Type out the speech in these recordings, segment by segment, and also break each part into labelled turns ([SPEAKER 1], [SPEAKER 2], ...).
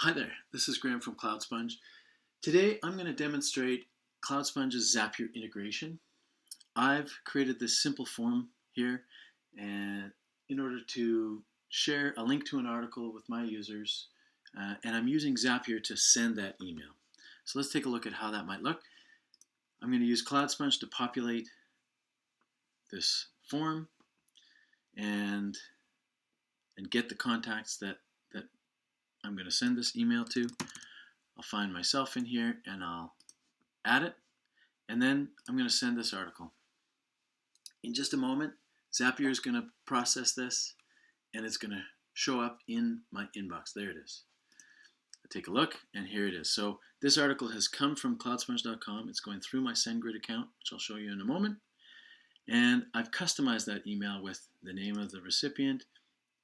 [SPEAKER 1] Hi there, this is Graham from CloudSponge. Today I'm going to demonstrate CloudSponge's Zapier integration. I've created this simple form here and in order to share a link to an article with my users, and I'm using Zapier to send that email. So let's take a look at how that might look. I'm going to use CloudSponge to populate this form and get the contacts that I'm going to send this email to. I'll find myself in here and I'll add it, and then I'm going to send this article. In just a moment, Zapier is going to process this and it's going to show up in my inbox. There it is. I take a look and here it is. So this article has come from cloudsponge.com. It's going through my SendGrid account, which I'll show you in a moment. And I've customized that email with the name of the recipient,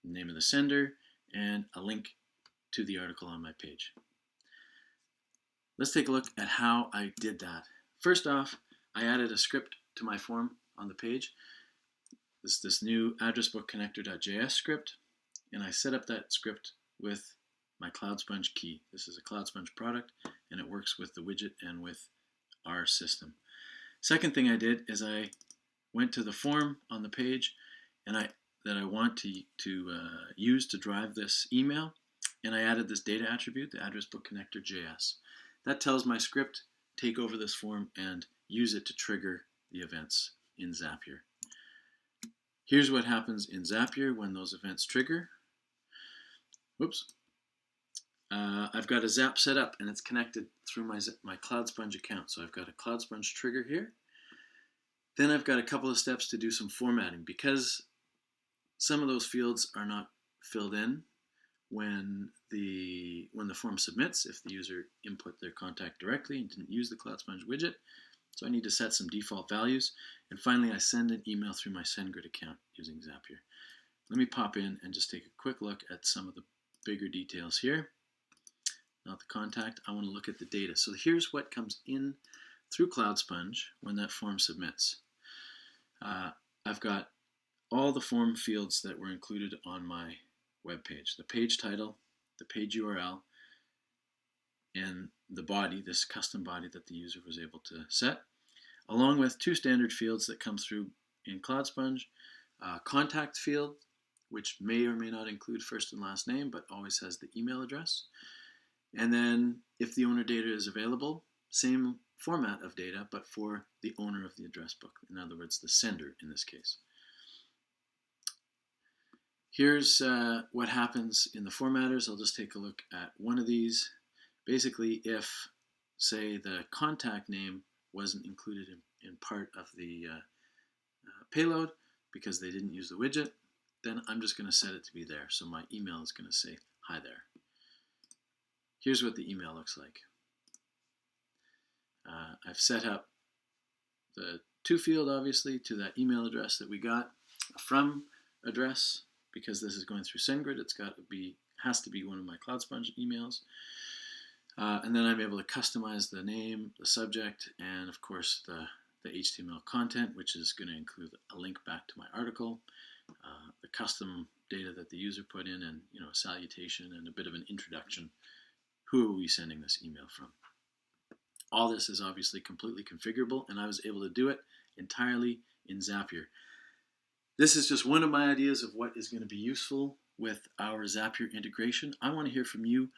[SPEAKER 1] the name of the sender, and a link to the article on my page. Let's take a look at how I did that. First off, I added a script to my form on the page. This new address book connector.js script, and I set up that script with my CloudSponge key. This is a CloudSponge product, and it works with the widget and with our system. Second thing I did is I went to the form on the page and that I want to use to drive this email, and I added this data attribute, the address book connector.js. That tells my script, take over this form and use it to trigger the events in Zapier. Here's what happens in Zapier when those events trigger. Whoops. I've got a Zap set up and it's connected through my CloudSponge account. So I've got a CloudSponge trigger here. Then I've got a couple of steps to do some formatting because some of those fields are not filled in when the form submits, if the user input their contact directly and didn't use the CloudSponge widget. So I need to set some default values. And finally, I send an email through my SendGrid account using Zapier. Let me pop in and just take a quick look at some of the bigger details here. Not the contact, I want to look at the data. So here's what comes in through CloudSponge when that form submits. I've got all the form fields that were included on my web page. The page title, the page URL, and the body, this custom body that the user was able to set, along with two standard fields that come through in CloudSponge. Contact field, which may or may not include first and last name, but always has the email address. And then if the owner data is available, same format of data, but for the owner of the address book. In other words, the sender in this case. Here's what happens in the formatters. I'll just take a look at one of these. Basically, if, say, the contact name wasn't included in part of the payload because they didn't use the widget, then I'm just going to set it to be there. So my email is going to say, hi there. Here's what the email looks like. I've set up the to field, obviously, to that email address that we got, a from address, because this is going through SendGrid. Has to be one of my CloudSponge emails. And then I'm able to customize the name, the subject, and of course the HTML content, which is going to include a link back to my article, the custom data that the user put in, and a salutation and a bit of an introduction. Who are we sending this email from? All this is obviously completely configurable, and I was able to do it entirely in Zapier. This is just one of my ideas of what is going to be useful with our Zapier integration. I want to hear from you.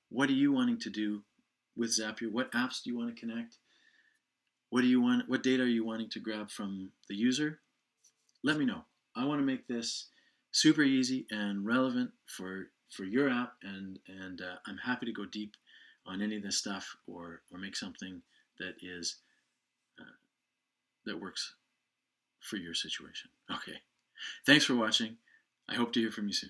[SPEAKER 1] What are you wanting to do with Zapier? What apps do you want to connect? What data are you wanting to grab from the user? Let me know. I want to make this super easy and relevant for your app, and I'm happy to go deep on any of this stuff or make something that is that works for your situation. Okay. Thanks for watching. I hope to hear from you soon.